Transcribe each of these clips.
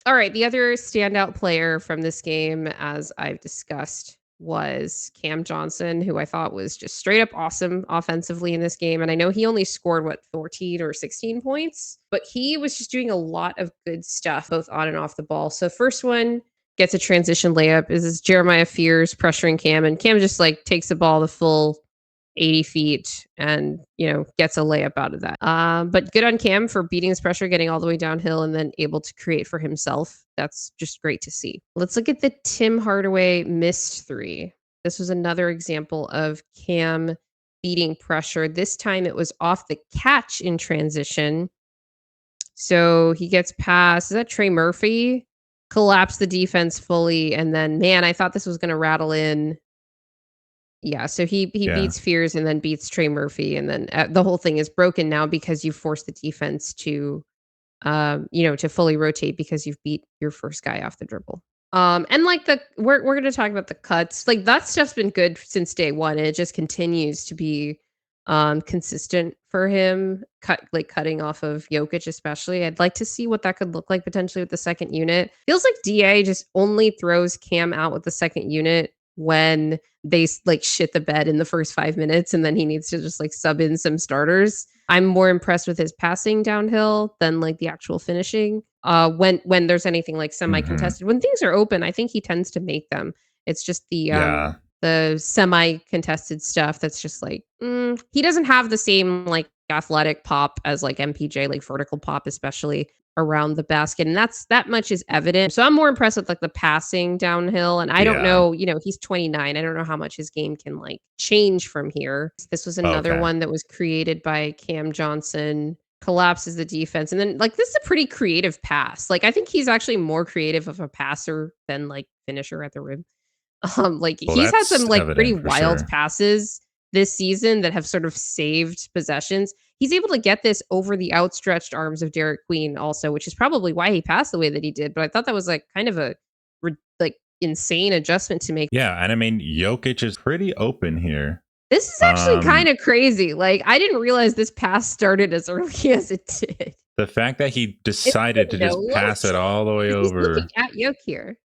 All right, the other standout player from this game, as I've discussed, was Cam Johnson, who I thought was just straight up awesome offensively in this game. And I know he only scored, 14 or 16 points, but he was just doing a lot of good stuff, both on and off the ball. So, first one gets a transition layup. Is Jeremiah Fears pressuring Cam, and Cam just like takes the ball the full 80 feet and, gets a layup out of that. But good on Cam for beating his pressure, getting all the way downhill, and then able to create for himself. That's just great to see. Let's look at the Tim Hardaway missed three. This was another example of Cam beating pressure. This time it was off the catch in transition. So he gets past, is that Trey Murphy? Collapsed the defense fully. And then, man, I thought this was going to rattle in. Yeah, so he beats Fears and then beats Trey Murphy, and then the whole thing is broken now because you forced the defense to, to fully rotate because you've beat your first guy off the dribble. And like we're gonna talk about the cuts. Like that stuff's been good since day one, and it just continues to be consistent for him. Cutting off of Jokic, especially. I'd like to see what that could look like potentially with the second unit. Feels like DA just only throws Cam out with the second unit when they like shit the bed in the first 5 minutes, and then he needs to just like sub in some starters. I'm more impressed with his passing downhill than like the actual finishing. When there's anything like semi-contested, when things are open, I think he tends to make them. It's just the semi-contested stuff that's just like he doesn't have the same like athletic pop as like MPJ, like vertical pop, especially around the basket, and that much is evident. So I'm more impressed with like the passing downhill, and I don't know, he's 29. I don't know how much his game can like change from here. This was another one that was created by Cam Johnson, collapses the defense, and then like this is a pretty creative pass. Like I think he's actually more creative of a passer than like finisher at the rim. He's had some like pretty wild passes this season that have sort of saved possessions. He's able to get this over the outstretched arms of Derek Queen also, which is probably why he passed the way that he did. But I thought that was like kind of a like insane adjustment to make. Yeah, and I mean Jokic is pretty open here. This is actually kind of crazy. Like I didn't realize this pass started as early as it did. The fact that he decided to just pass it all the way over looking at Jokic here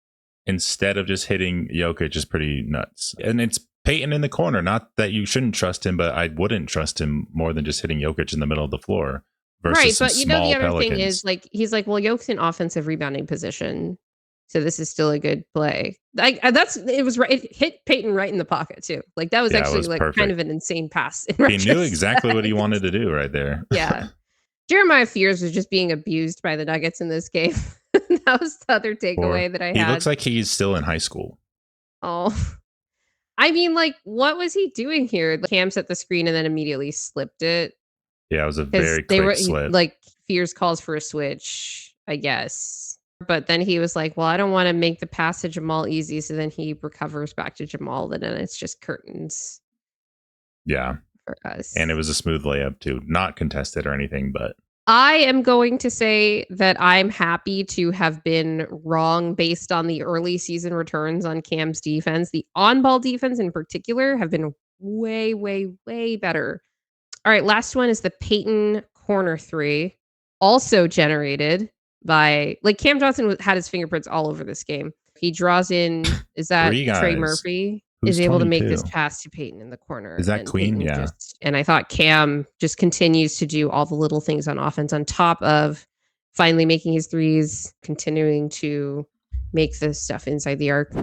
instead of just hitting Jokic is pretty nuts. And it's Peyton in the corner. Not that you shouldn't trust him, but I wouldn't trust him more than just hitting Jokic in the middle of the floor. Right, but the other thing is like he's like, well, Jokic's in offensive rebounding position, so this is still a good play. Like it was right. It hit Peyton right in the pocket too. Like that was actually like perfect. Kind of an insane pass. He knew exactly what he wanted to do right there. Yeah, Jeremiah Fears was just being abused by the Nuggets in this game. That was the other takeaway that I had. He looks like he's still in high school. Oh. I mean, like, what was he doing here? Cam set the screen and then immediately slipped it. Yeah, it was a very quick slip. Like, Fears calls for a switch, I guess. But then he was like, well, I don't want to make the pass to Jamal easy. So then he recovers back to Jamal, and then it's just curtains. Yeah. For us. And it was a smooth layup, too. Not contested or anything, but. I am going to say that I'm happy to have been wrong based on the early season returns on Cam's defense. The on-ball defense in particular have been way, way, way better. All right, last one is the Peyton corner three, also generated by, like, Cam Johnson had his fingerprints all over this game. He draws in, is that Trey Murphy? Is able 22? To make this pass to Peyton in the corner. Is that Queen? Peyton Yeah. And I thought Cam just continues to do all the little things on offense on top of finally making his threes, continuing to make the stuff inside the arc.